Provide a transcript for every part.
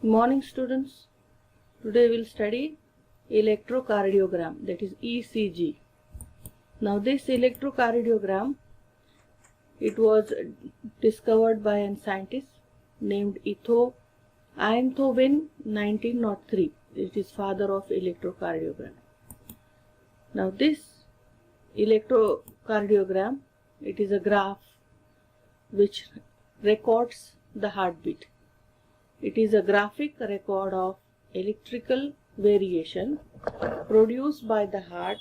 Morning students, today we'll study electrocardiogram, that is ECG. Now this electrocardiogram, it was discovered by a scientist named Einthoven 1903. It is father of electrocardiogram. Now this electrocardiogram, it is a graph which records the heartbeat. It is a graphic record of electrical variation produced by the heart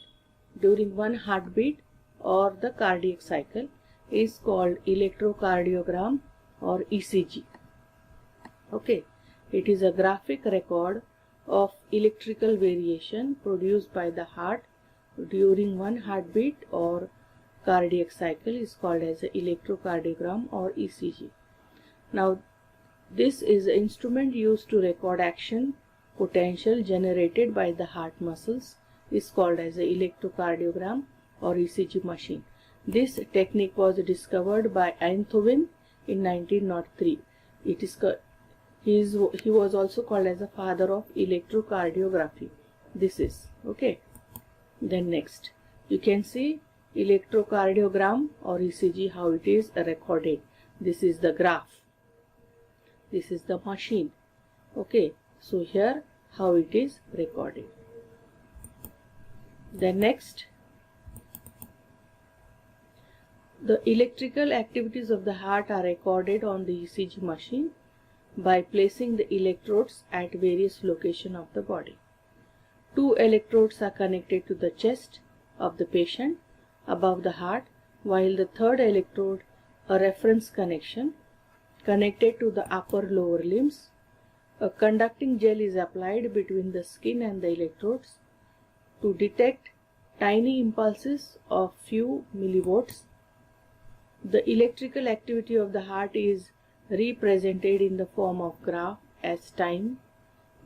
during one heartbeat or the cardiac cycle is called electrocardiogram or ECG. Okay, it is a graphic record of electrical variation produced by the heart during one heartbeat or cardiac cycle is called as an electrocardiogram or ECG. Now this is an instrument used to record action potential generated by the heart muscles is called as an electrocardiogram or ECG machine. This technique was discovered by Einthoven in 1903. He was also called as the father of electrocardiography. This is okay. Then next you can see electrocardiogram or ECG, how it is recorded. This is the graph. This is the machine. Okay, so here how it is recorded. Then next, the electrical activities of the heart are recorded on the ECG machine by placing the electrodes at various locations of the body. Two electrodes are connected to the chest of the patient above the heart, while the third electrode, a reference connection, connected to the upper lower limbs. A conducting gel is applied between the skin and the electrodes to detect tiny impulses of few millivolts. The electrical activity of the heart is represented in the form of graph as time,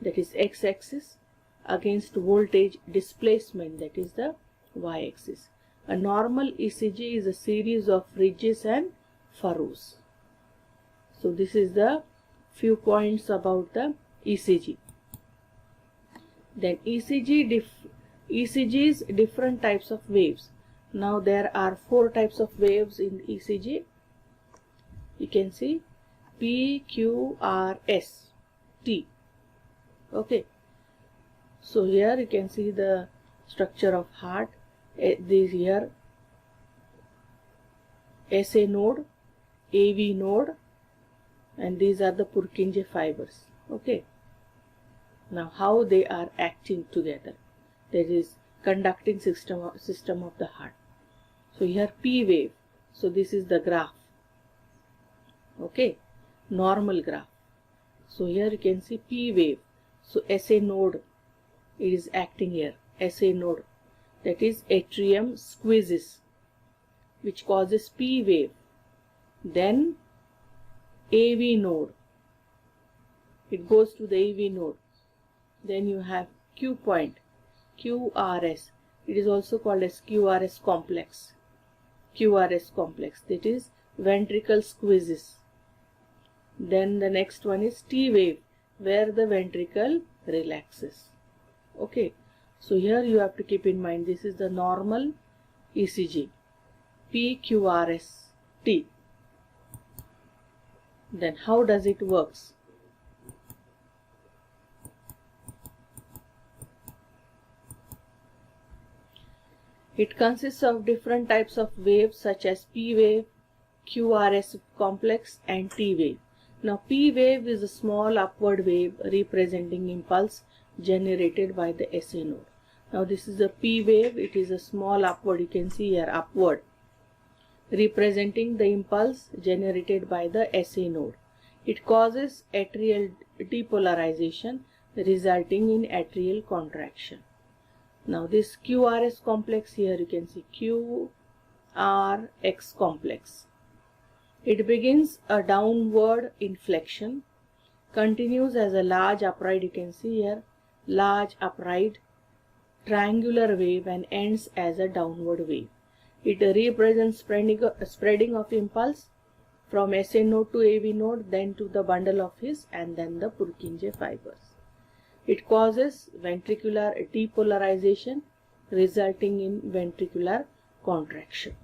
that is x-axis, against voltage displacement, that is the y-axis. A normal ECG is a series of ridges and furrows. So this is the few points about the ECG. Then ECG's different types of waves. Now there are 4 types of waves in ECG. You can see P, Q, R, S, T. Okay. So here you can see the structure of heart. This here SA node, AV node, and these are the Purkinje fibers. Okay. Now how they are acting together. There is conducting system of the heart. So here P wave. So this is the graph. Okay. Normal graph. So here you can see P wave. So SA node is acting here. SA node, that is atrium squeezes, which causes P wave. Then AV node, it goes to the AV node. Then you have Q point, QRS. It is also called as QRS complex. QRS complex, that is ventricle squeezes. Then the next one is T wave, where the ventricle relaxes. Okay, so here you have to keep in mind this is the normal ECG, PQRS T. Then how does it works? It consists of different types of waves such as P wave, QRS complex and T wave. Now P wave is a small upward wave representing impulse generated by the SA node. Now this is a P wave. It is a small upward, you can see here upward, representing the impulse generated by the SA node. It causes atrial depolarization resulting in atrial contraction. Now this QRS complex, here you can see QRX complex. It begins a downward inflection, continues as a large upright, you can see here, large upright triangular wave, and ends as a downward wave. It represents spreading of impulse from SA node to AV node, then to the bundle of His, and then the Purkinje fibers. It causes ventricular depolarization, resulting in ventricular contraction.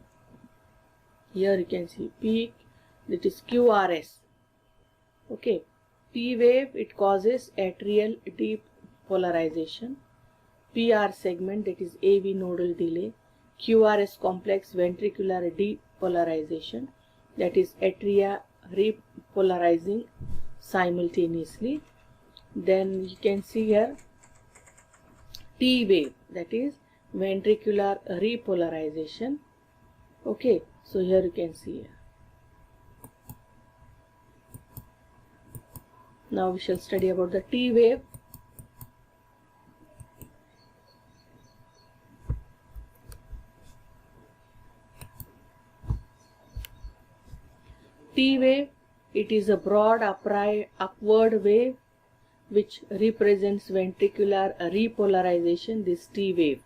Here you can see peak, that is QRS. Okay, P wave, it causes atrial depolarization. PR segment, that is AV nodal delay. QRS complex, ventricular depolarization, that is atria repolarizing simultaneously. Then you can see here T wave, that is ventricular repolarization. Okay, so here you can see here. Now we shall study about the T wave. T wave, it is a broad upward wave which represents ventricular repolarization, this T wave.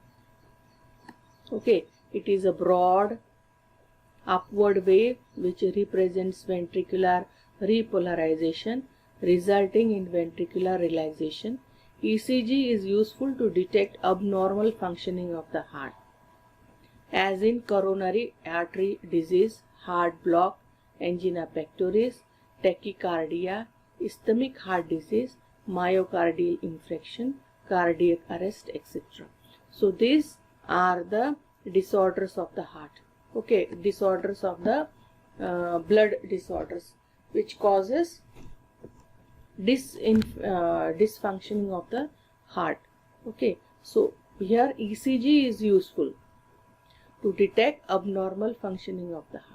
Okay, it is a broad upward wave which represents ventricular repolarization, resulting in ventricular relaxation. ECG is useful to detect abnormal functioning of the heart, as in coronary artery disease, heart block, angina pectoris, tachycardia, ischemic heart disease, myocardial infarction, cardiac arrest, etc. So these are the disorders of the heart. Okay, disorders of the blood disorders which causes dysfunctioning of the heart. Okay, so here ECG is useful to detect abnormal functioning of the heart.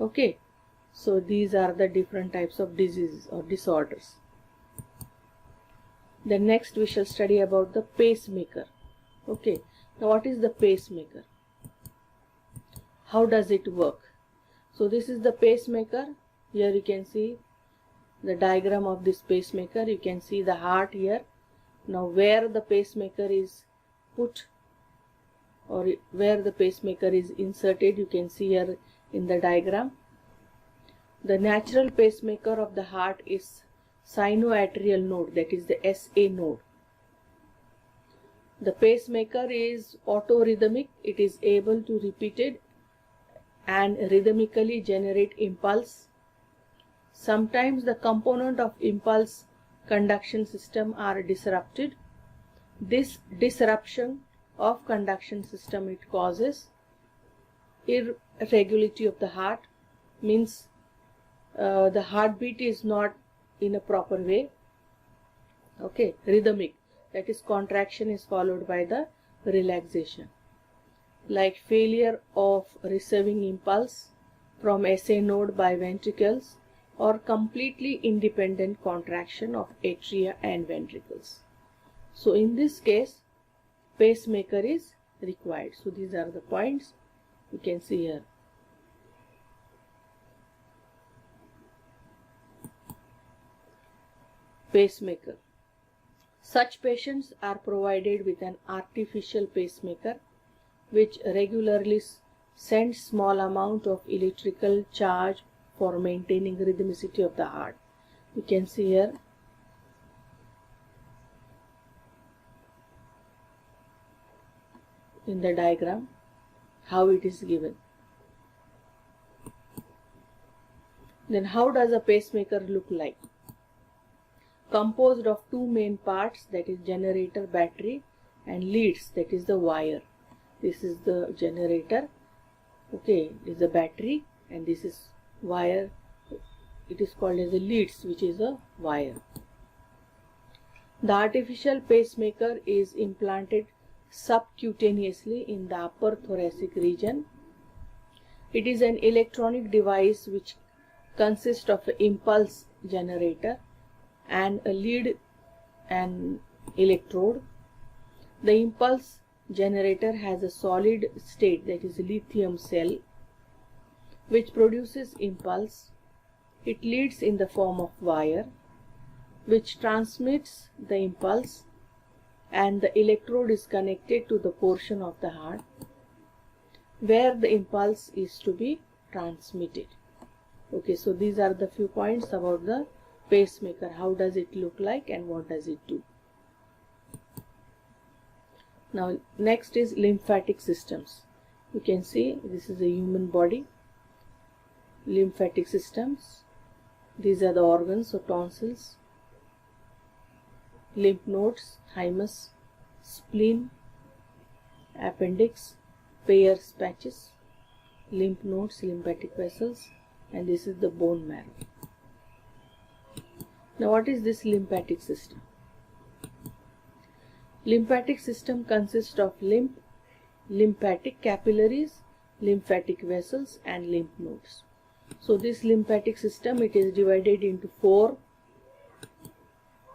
Okay, so these are the different types of diseases or disorders. Then next we shall study about the pacemaker. Okay, now what is the pacemaker? How does it work? So this is the pacemaker. Here you can see the diagram of this pacemaker. You can see the heart here. Now where the pacemaker is put or where the pacemaker is inserted, you can see here in the diagram. The natural pacemaker of the heart is sinoatrial node, that is the SA node. The pacemaker is autorhythmic. It is able to repeated and rhythmically generate impulse. Sometimes the component of impulse conduction system are disrupted. This disruption of conduction system, it causes irregularity of the heart, means the heartbeat is not in a proper way. Okay, rhythmic, that is contraction is followed by the relaxation, like failure of receiving impulse from SA node by ventricles, or completely independent contraction of atria and ventricles. So in this case pacemaker is required. So these are the points you can see here. Pacemaker. Such patients are provided with an artificial pacemaker which regularly sends small amount of electrical charge for maintaining rhythmicity of the heart. You can see here in the diagram how it is given. Then how does a pacemaker look like? Composed of two main parts, that is generator, battery, and leads, that is the wire. This is the generator, okay, this is the battery, and this is wire. It is called as a leads, which is a wire. The artificial pacemaker is implanted subcutaneously in the upper thoracic region. It is an electronic device which consists of an impulse generator and a lead and electrode. The impulse generator has a solid state, that is a lithium cell, which produces impulse. It leads in the form of wire which transmits the impulse, and the electrode is connected to the portion of the heart where the impulse is to be transmitted. Okay, so these are the few points about the pacemaker. How does it look like and what does it do? Now next is lymphatic systems. You can see this is a human body. Lymphatic systems. These are the organs, so tonsils, lymph nodes, thymus, spleen, appendix, Peyer's patches, lymph nodes, lymphatic vessels, and this is the bone marrow. Now what is this lymphatic system? Lymphatic system consists of lymphatic capillaries, lymphatic vessels, and lymph nodes. So this lymphatic system, it is divided into 4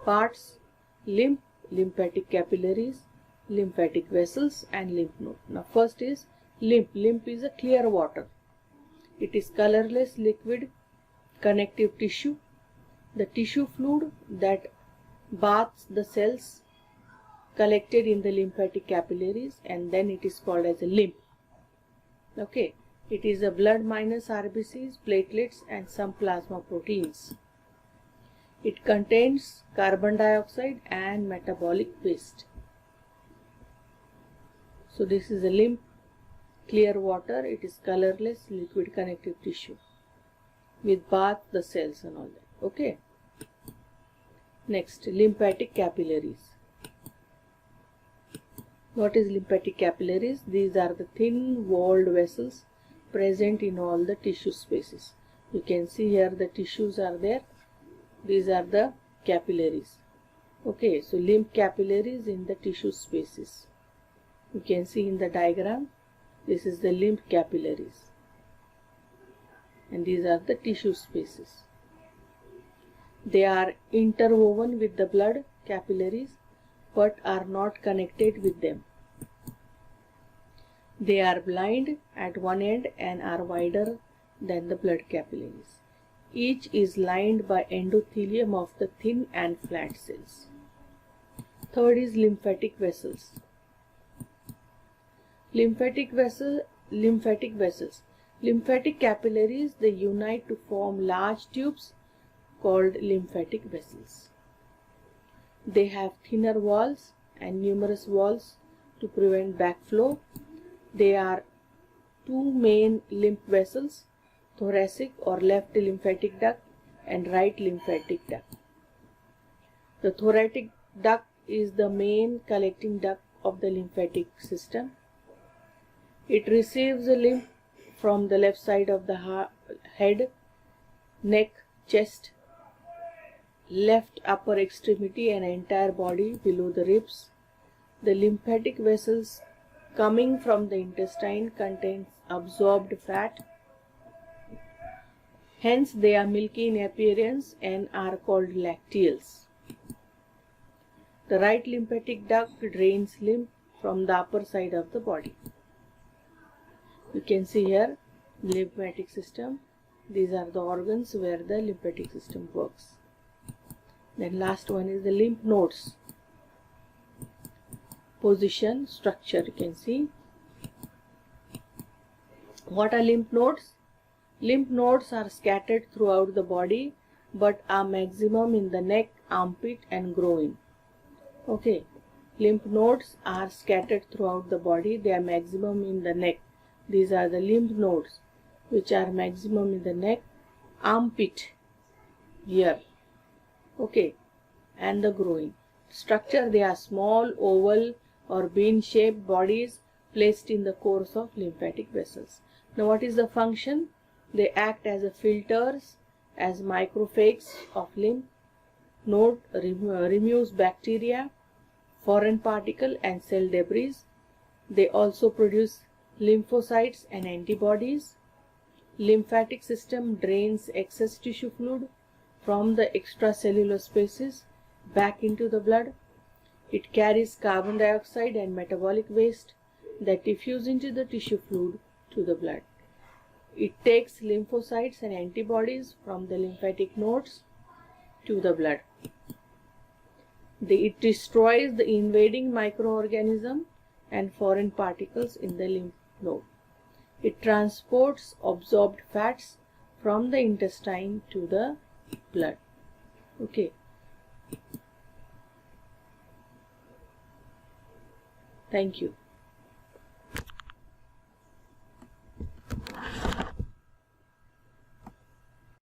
parts: lymphatic capillaries, lymphatic vessels, and lymph node. Now first is lymph. Lymph is a clear water. It is colorless liquid connective tissue. The tissue fluid that bathes the cells collected in the lymphatic capillaries, and then it is called as a lymph. Okay, it is a blood minus RBCs, platelets, and some plasma proteins. It contains carbon dioxide and metabolic waste. So this is a lymph, clear water. It is colorless liquid connective tissue with bath the cells and all that. Okay. Next, lymphatic capillaries. What is lymphatic capillaries? These are the thin walled vessels present in all the tissue spaces. You can see here the tissues are there. These are the capillaries. Okay, so lymph capillaries in the tissue spaces. You can see in the diagram, this is the lymph capillaries, and these are the tissue spaces. They are interwoven with the blood capillaries but are not connected with them. They are blind at one end and are wider than the blood capillaries. Each is lined by endothelium of the thin and flat cells. Third is lymphatic vessels. Lymphatic vessels. Lymphatic capillaries, they unite to form large tubes called lymphatic vessels. They have thinner walls and numerous valves to prevent backflow. They are 2 main lymph vessels: thoracic or left lymphatic duct and right lymphatic duct. The thoracic duct is the main collecting duct of the lymphatic system. It receives the lymph from the left side of the head, neck, chest, left upper extremity, and entire body below the ribs. The lymphatic vessels coming from the intestine contains absorbed fat. Hence they are milky in appearance and are called lacteals. The right lymphatic duct drains lymph from the upper side of the body. You can see here lymphatic system. These are the organs where the lymphatic system works. Then last one is the lymph nodes. Position, structure, you can see. What are lymph nodes? Lymph nodes are scattered throughout the body but are maximum in the neck, armpit, and groin. Okay, lymph nodes are scattered throughout the body. They are maximum in the neck. These are the lymph nodes which are maximum in the neck, armpit, here, okay, and the groin. Structure, they are small, oval or bean-shaped bodies placed in the course of lymphatic vessels. Now what is the function? They act as a filters, as microphages of lymph node, removes bacteria, foreign particle and cell debris. They also produce lymphocytes and antibodies. Lymphatic system drains excess tissue fluid from the extracellular spaces back into the blood. It carries carbon dioxide and metabolic waste that diffuse into the tissue fluid to the blood. It takes lymphocytes and antibodies from the lymphatic nodes to the blood. It destroys the invading microorganism and foreign particles in the lymph node. It transports absorbed fats from the intestine to the blood. Okay. Thank you.